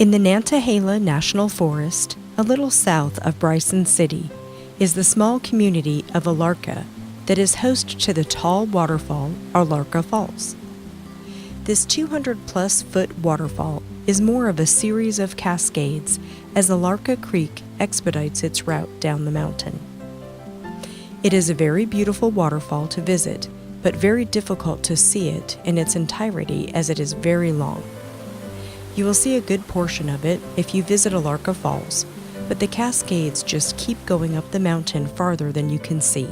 In the Nantahala National Forest, a little south of Bryson City, is the small community of Alarka that is host to the tall waterfall, Alarka Falls. This 200-plus foot waterfall is more of a series of cascades as Alarka Creek expedites its route down the mountain. It is a very beautiful waterfall to visit, but very difficult to see it in its entirety as it is very long. You will see a good portion of it if you visit Alarka Falls, but the cascades just keep going up the mountain farther than you can see.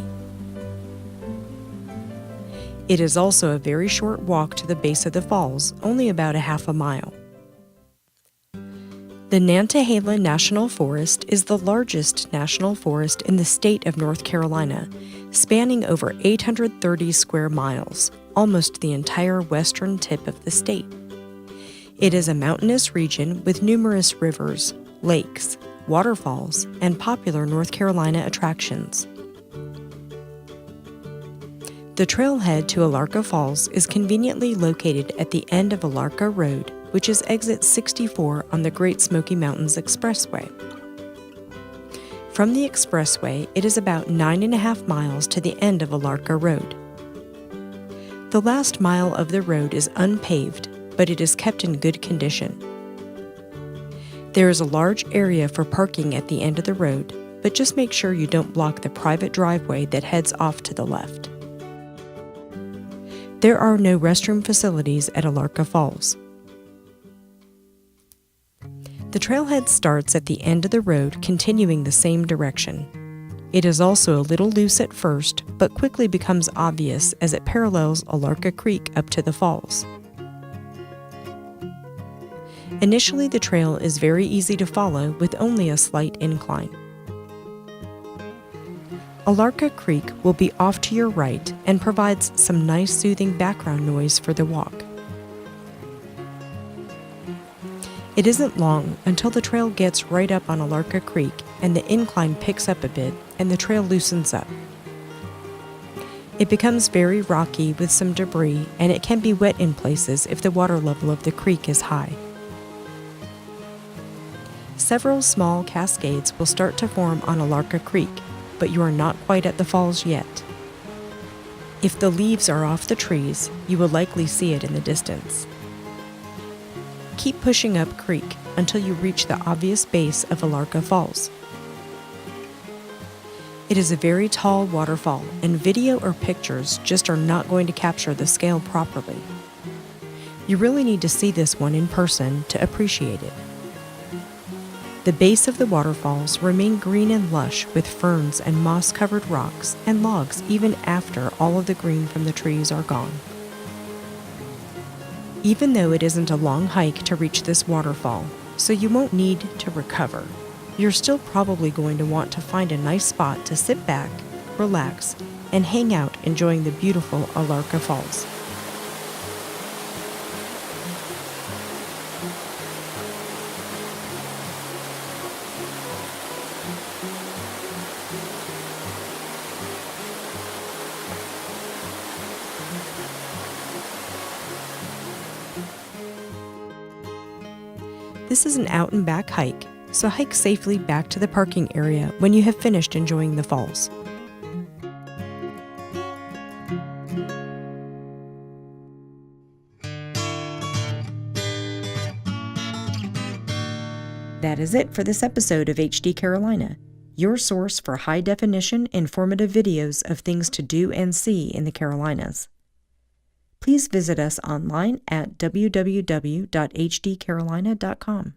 It is also a very short walk to the base of the falls, only about a half a mile. The Nantahala National Forest is the largest national forest in the state of North Carolina, spanning over 830 square miles, almost the entire western tip of the state. It is a mountainous region with numerous rivers, lakes, waterfalls, and popular North Carolina attractions. The trailhead to Alarka Falls is conveniently located at the end of Alarka Road, which is exit 64 on the Great Smoky Mountains Expressway. From the expressway, it is about 9.5 miles to the end of Alarka Road. The last mile of the road is unpaved, but it is kept in good condition. There is a large area for parking at the end of the road, but just make sure you don't block the private driveway that heads off to the left. There are no restroom facilities at Alarka Falls. The trailhead starts at the end of the road, continuing the same direction. It is also a little loose at first, but quickly becomes obvious as it parallels Alarka Creek up to the falls. Initially, the trail is very easy to follow with only a slight incline. Alarka Creek will be off to your right and provides some nice soothing background noise for the walk. It isn't long until the trail gets right up on Alarka Creek and the incline picks up a bit and the trail loosens up. It becomes very rocky with some debris, and it can be wet in places if the water level of the creek is high. Several small cascades will start to form on Alarka Creek, but you are not quite at the falls yet. If the leaves are off the trees, you will likely see it in the distance. Keep pushing up creek until you reach the obvious base of Alarka Falls. It is a very tall waterfall, and video or pictures just are not going to capture the scale properly. You really need to see this one in person to appreciate it. The base of the waterfalls remain green and lush with ferns and moss-covered rocks and logs even after all of the green from the trees are gone. Even though it isn't a long hike to reach this waterfall, so you won't need to recover, you're still probably going to want to find a nice spot to sit back, relax, and hang out enjoying the beautiful Alarka Falls. This is an out and back hike, so hike safely back to the parking area when you have finished enjoying the falls. That is it for this episode of HD Carolina, your source for high-definition, informative videos of things to do and see in the Carolinas. Please visit us online at www.hdcarolina.com.